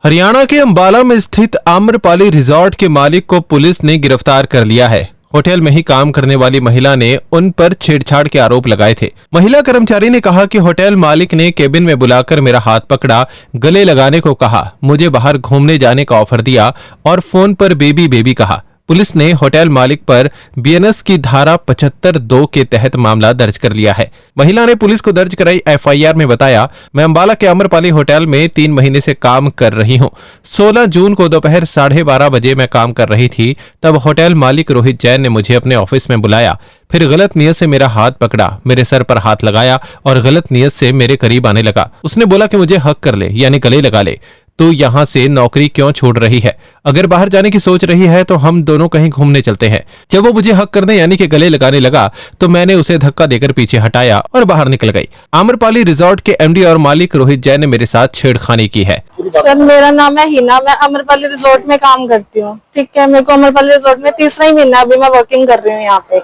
हरियाणा के अंबाला में स्थित आम्रपाली रिजॉर्ट के मालिक को पुलिस ने गिरफ्तार कर लिया है। होटल में ही काम करने वाली महिला ने उन पर छेड़छाड़ के आरोप लगाए थे। महिला कर्मचारी ने कहा कि होटल मालिक ने केबिन में बुलाकर मेरा हाथ पकड़ा, गले लगाने को कहा, मुझे बाहर घूमने जाने का ऑफर दिया और फोन पर बेबी बेबी कहा। पुलिस ने होटल मालिक पर बीएनएस की धारा 75(2) के तहत मामला दर्ज कर लिया है। महिला ने पुलिस को दर्ज कराई एफआईआर में बताया, मैं अंबाला के आम्रपाली होटल में 3 महीने से काम कर रही हूं। 16 जून को दोपहर 12:30 बजे मैं काम कर रही थी। तब होटल मालिक रोहित जैन ने मुझे अपने ऑफिस में बुलाया, फिर गलत नियत से मेरा हाथ पकड़ा, मेरे सर पर हाथ लगाया और गलत नियत से मेरे करीब आने लगा। उसने बोला कि मुझे हक कर ले, यानी गले लगा ले, तो यहाँ से नौकरी क्यों छोड़ रही है? अगर बाहर जाने की सोच रही है तो हम दोनों कहीं घूमने चलते हैं। जब वो मुझे हक करने यानी कि गले लगाने लगा तो मैंने उसे धक्का देकर पीछे हटाया और बाहर निकल गई। आम्रपाली रिजॉर्ट के एमडी और मालिक रोहित जैन ने मेरे साथ छेड़खानी की है। सर, मेरा नाम है हिना, मैं आम्रपाली रिजॉर्ट में काम करती हूँ। ठीक है, मेरे को आम्रपाली रिजॉर्ट में 3रा ही महीना अभी मैं वर्किंग कर रही हूँ यहाँ पे।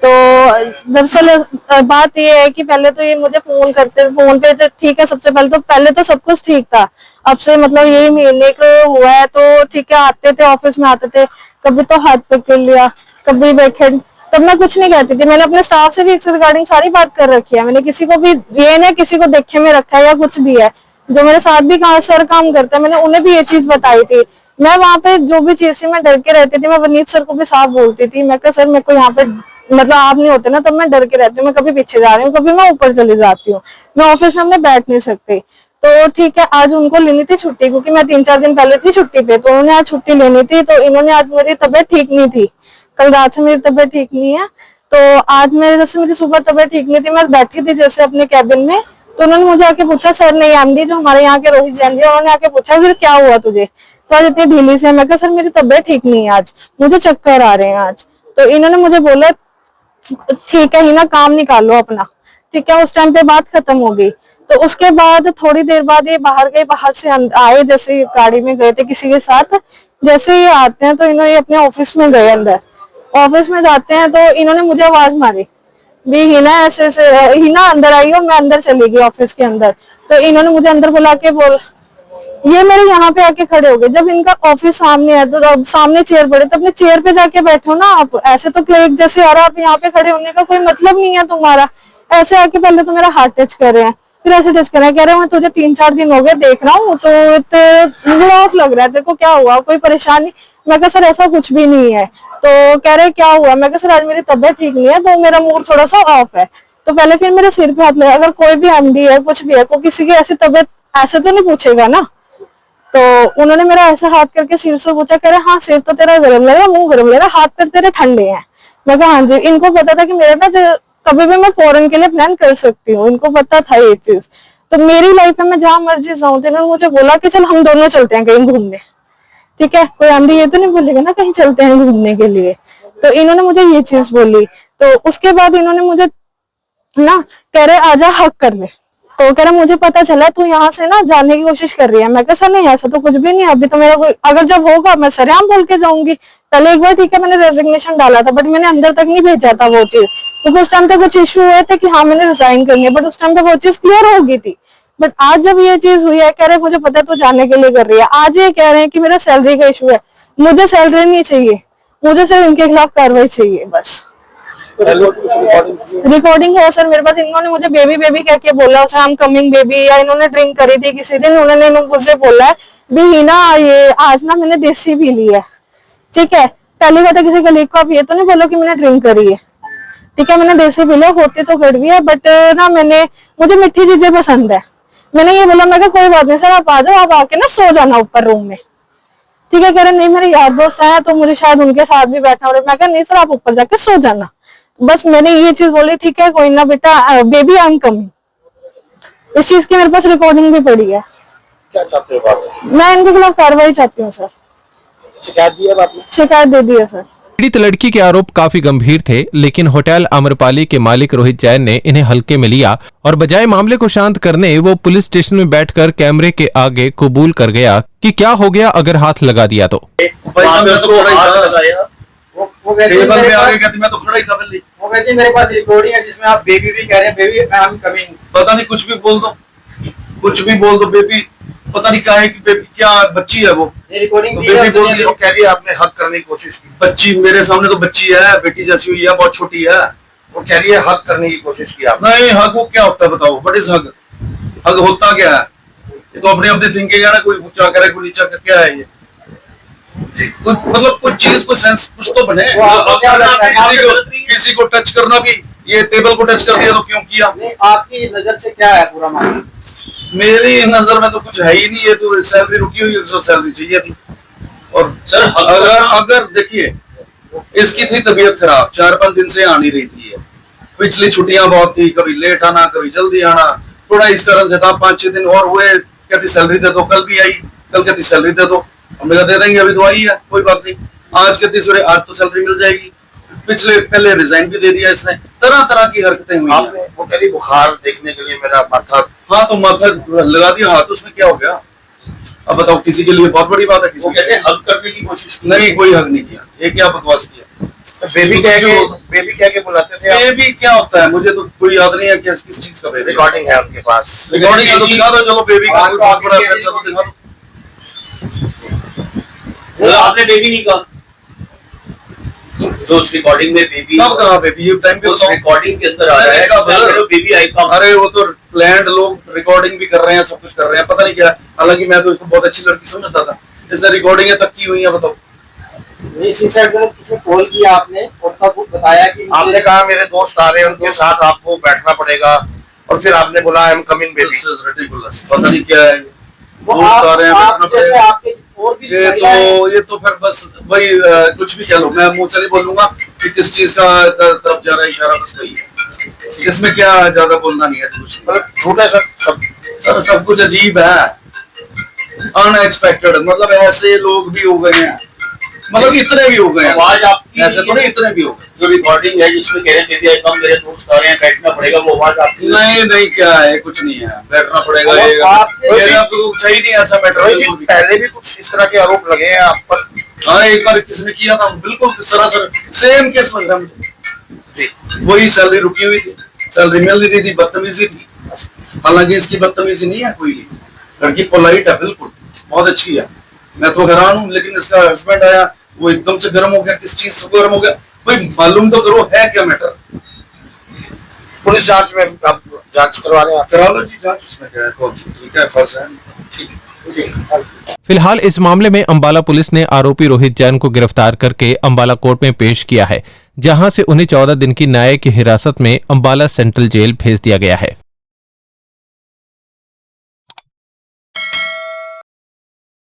तो दरअसल बात ये है कि पहले तो ये मुझे फोन पे ठीक है, सबसे पहले तो सब कुछ ठीक था। अब से मतलब यही महीने को हुआ है तो ठीक है, आते थे ऑफिस में, आते थे, कभी तो हाथ पकड़ लिया, कभी बैकहैंड। तब मैं कुछ नहीं कहती थी, मैंने अपने स्टाफ से भी इससे रिगार्डिंग सारी बात कर रखी है। मैंने किसी को भी ये नहीं किसी को देखे में रखा है या कुछ भी है। जो मेरे साथ भी सर काम करते हैं, मैंने उन्हें भी ये चीज बताई थी। मैं वहां पे जो भी चीज से मैं डर के रहती थी, मैं वनीत सर को भी साफ बोलती थी। मैं कहा सर, मेरे को यहाँ पे मतलब आप नहीं होते ना, तब मैं डर के रहती हूँ। मैं कभी पीछे जा रही हूँ, कभी मैं ऊपर चली जाती हूँ, मैं ऑफिस में अपने बैठ नहीं सकती। तो ठीक है, आज उनको लेनी थी छुट्टी, क्योंकि मैं 3-4 दिन पहले थी छुट्टी पे, तो उन्होंने आज छुट्टी लेनी थी। तो इन्होंने आज, मेरी तबीयत ठीक नहीं थी, कल रात से मेरी तबीयत ठीक नहीं है। तो आज मेरी सुबह तबीयत ठीक नहीं थी, मैं बैठी थी जैसे अपने कैबिन में, तो उन्होंने मुझे आके पूछा, सर नहीं एमडी जो हमारे यहाँ के रोहित जैन जी, उन्होंने आके पूछा फिर क्या हुआ तुझे, तो आज इतनी ढीली से? मैं कहा सर मेरी तबीयत ठीक नहीं है, आज मुझे चक्कर आ रहे हैं आज। तो इन्होंने मुझे बोला ठीक है हिना, काम निकालो अपना। ठीक है, उस टाइम पे बात खत्म हो गई। तो उसके बाद थोड़ी देर बाद ये बाहर गए, बाहर से आए, जैसे गाड़ी में गए थे किसी के साथ। जैसे ये आते हैं तो इन्होंने अपने ऑफिस में गए, अंदर ऑफिस में जाते हैं तो इन्होंने मुझे आवाज मारी, भी हिना ऐसे हिना अंदर आई हो। मैं अंदर चली गई ऑफिस के अंदर। तो इन्होंने मुझे अंदर बुला के ये मेरे यहाँ पे आके खड़े हो गए। जब इनका ऑफिस सामने है तो सामने चेयर पड़े, तो अपने चेयर पे जाके बैठो ना आप। ऐसे तो क्लिक जैसे यार आप यहाँ पे खड़े होने का कोई मतलब नहीं है तुम्हारा। ऐसे आके पहले तो मेरा हाथ टच कर रहे हैं, फिर ऐसे टच कर रहे हैं, कह रहे हैं मैं तुझे 3-4 दिन हो गए देख रहा हूँ, तो मूड ऑफ लग रहा है, तेरे को क्या हुआ, कोई परेशानी? मैं कहा सर ऐसा कुछ भी नहीं है। तो कह रहे क्या हुआ? मैं कहा सर आज मेरी तबीयत ठीक नहीं है, तो मेरा मूड थोड़ा सा ऑफ है। तो पहले फिर मेरे सिर पे हाथ लगा। अगर कोई भी एमडी है, कुछ भी है, कोई किसी की ऐसी तबीयत ऐसे तो नहीं पूछेगा ना। तो उन्होंने मेरा ऐसा हाथ करके सिर से पूछा, कह रहे हाँ सिर तो तेरा गर्म लग रहा है, मुंह गर्म लग रहा है, हाथ पैर तेरे ठंडे हैं। मैं कहा हाँ जी। इनको पता था कि मेरा ना कभी भी मैं फॉरेन के लिए प्लान कर सकती हूँ, इनको पता था ये चीज। तो मेरी लाइफ में मैं जहाँ मर्जी जाऊँ, तो इन्होंने मुझे बोला कि चल हम दोनों चलते हैं कहीं घूमने। ठीक है, कोई एमडी ये तो नहीं बोलेगा ना कहीं चलते हैं घूमने के लिए। तो इन्होंने मुझे ये चीज बोली। तो उसके बाद इन्होंने मुझे ना कह रहे आजा हक कर ले। तो कह रहा मुझे पता चला तू यहाँ से ना जाने की कोशिश कर रही है। मैं कहा सर नहीं, ऐसा तो कुछ भी नहीं, अभी तो मेरा कोई, अगर जब होगा मैं सरेआम बोल के जाऊंगी। पहले एक बार ठीक है मैंने रेजिग्नेशन डाला था, बट मैंने अंदर तक नहीं भेजा था वो चीज, क्योंकि उस टाइम पे कुछ इश्यू हुए थे कि हाँ मैंने रिजाइन करनी है, बट उस टाइम पे वो चीज क्लियर हो गई थी। बट आज जब ये चीज हुई है, कह रहे मुझे पता है तू जाने के लिए कर रही है। आज ये कह रहे हैं कि मेरा सैलरी का इशू है। मुझे सैलरी नहीं चाहिए, मुझे सिर्फ इनके खिलाफ कार्रवाई चाहिए बस। रिकॉर्डिंग है सर मेरे पास। इन्होंने मुझे बेबी बेबी कह के बोला, आई एम कमिंग बेबी, या इन्होंने ड्रिंक करी थी किसी दिन, उन्होंने मुझसे बोला है भी हिना ये आज ना मैंने देसी पी ली है। ठीक है, पहली बात है किसी कलीग को आप ये तो नहीं बोलो कि मैंने ड्रिंक करी है। ठीक है, मैंने देसी पी लिया, होती तो कड़वी है, बट ना मुझे मीठी चीजें पसंद है। मैंने ये बोला, मैं कहा कोई बात नहीं सर, आप आ जाओ, आप आके ना सो जाना ऊपर रूम में। ठीक है, कह रहे नहीं मेरे यार दोस्त आए तो मुझे शायद उनके साथ भी बैठना हो रहा है। मैं कहा नहीं सर, आप ऊपर जाके सो जाना। बस मैंने ये चीज बोली, ठीक है कोई ना बेटा, बेबी आई एम कमिंग। इस चीज की मेरे पास रिकॉर्डिंग भी पड़ी है। क्या चाहते हो आप? मैं इनके खिलाफ कार्रवाई चाहती हूँ सर। शिकायत दी है आपने? शिकायत दे दी है सर। पीड़ित लड़की के आरोप काफी गंभीर थे, लेकिन होटल आम्रपाली के मालिक रोहित जैन ने इन्हें हल्के में लिया और बजाय मामले को शांत करने वो पुलिस स्टेशन में बैठकर कैमरे के आगे कबूल कर गया कि क्या हो गया अगर हाथ लगा दिया तो। वो टेबल पे आगे कहती मैं तो खड़ा ही था पहले। वो कहती मेरे पास रिकॉर्डिंग है जिसमें आप बेबी भी कह रहे हैं, बेबी आई एम कमिंग। पता नहीं कुछ भी बोल दो बेबी। पता नहीं क्या है कि बेबी क्या बच्ची है वो रिकॉर्डिंग तो बेबी बोल दी वो कह रही है आपने हक करने की कोशिश की। बच्ची मेरे सामने तो बच्ची है, बेटी जैसी हुई है, बहुत छोटी है। वो कह रही है हक करने की कोशिश की आपने। नहीं, हग वो क्या होता है बताओ, व्हाट इज हग? हग होता क्या है? ये तो अपने अपने थिंकिंग है ना, कोई ऊंचा करे कोई नीचा करे, क्या है ये? कुछ मतलब कुछ चीज को सेंस कुछ तो बने। वो आपको क्या लगता है? किसी को टच करना भी, ये टेबल को टच कर दिया तो क्यों किया? नहीं, आपकी नजर से क्या है पूरा मामला? मेरी नजर में तो कुछ है ही नहीं, ये तो सैलरी रुकी हुई है, उसको सैलरी चाहिए थी। और सर अगर देखिए इसकी थी तबीयत खराब, 4-5 दिन से आ नहीं रही थी ये, पिछली छुट्टियां बहुत थी, कभी लेट आना कभी जल्दी आना, थोड़ा इस कारण से था। 5-6 दिन और हुए, कहती सैलरी दे दो, कल भी आई, कल कहती सैलरी दे दो, हमने कहा दे देंगे, अभी तो आई है कोई बात नहीं। आज कहती सवेरे आज तो सैलरी मिल जाएगी, पिछले पहले रिजाइन भी दे दिया इसने, तरह तरह की हरकतें हुई। आपने वो कह रही बुखार देखने के लिए मेरा माथा। हाँ तो माथा लगा दिया हाथ, उसमें क्या हो गया? अब बताओ, किसी के लिए बहुत बड़ी बात है, किसी वो कहते हैं हक करने की कोशिश की। नहीं, कोई हक नहीं किया, ये क्या बकवास किया? बेबी कह के बुलाते थे। बेबी क्या होता है मुझे तो कोई याद नहीं है किस चीज का बेबी। रिकॉर्डिंग है उनके पास। रिकॉर्डिंग है तो दिखा दो, चलो बेबी का कोई बहुत बड़ा फैसला तो दिखा दो। आपने बेबी नहीं कहा तो उस रिकॉर्डिंग में बेबी कब कहा बेबी? ये टाइम पे उस रिकॉर्डिंग के अंदर आ रहा है तो बेबी आई कम। अरे वो तो प्लान्ड लोग रिकॉर्डिंग भी कर रहे हैं, सब कुछ कर रहे हैं, पता नहीं क्या। हालांकि मैं तो इसको बहुत अच्छी लड़की समझता था, इसने रिकॉर्डिंग तक की हुई है, बताओ। इसी साइड में किसी कॉल किया आपने और तब बताया कि आपने कहा मेरे दोस्त आ रहे हैं, उनके साथ आपको बैठना पड़ेगा, और फिर आपने बोला I am coming baby. Ridiculous, पता नहीं क्या है, दोस्त आ रहे हैं, बैठना पड़ेगा। ये तो फिर बस वही कुछ भी चलो, मैं मुंह से नहीं बोलूंगा कि किस चीज का तरफ जा रहा है इशारा, बस वही है, इसमें क्या ज्यादा बोलना नहीं है। कुछ मतलब झूठा सब कुछ अजीब है, अनएक्सपेक्टेड, मतलब ऐसे लोग भी हो गए हैं, मतलब इतने भी हो गए हैं, आवाज आपकी ऐसे तो नहीं, इतने भी हो गए। जो रिकॉर्डिंग है जिसमें कह रहे थे कम मेरे दोस्त आ रहे हैं, बैठना पड़ेगा, वो आवाज आपकी नहीं क्या है, कुछ नहीं है, बैठना पड़ेगा, तो सही नहीं ऐसा मैटर। पहले भी कुछ इस तरह के आरोप लगे हैं आप पर। हाँ, एक बार किसने किया था, बिल्कुल सरासर सेम केस लग रहा है मुझे। वही सैलरी रुकी हुई थी, सैलरी मिल नहीं रही थी, बदतमीजी थी। हालांकि इसकी बदतमीजी नहीं है कोई, लड़की पोलाइट है, बिल्कुल बहुत अच्छी है, मैं तो हैरान हूँ। लेकिन इसका हस्बैंड आया, वो एकदम से गर्म हो गया, किस चीज से गर्म हो गया, भाई मालूम तो करो है क्या मैटर। पुलिस जांच में आप जांच करवा रहे हैं? करा लो जी जांच, उसमें क्या है, तो ठीक है, फर्ज है, ठीक। फिलहाल इस मामले में अंबाला पुलिस ने आरोपी रोहित जैन को गिरफ्तार करके अंबाला कोर्ट में पेश किया है, जहां से उन्हें 14 दिन की न्यायिक हिरासत में अंबाला सेंट्रल जेल भेज दिया गया है।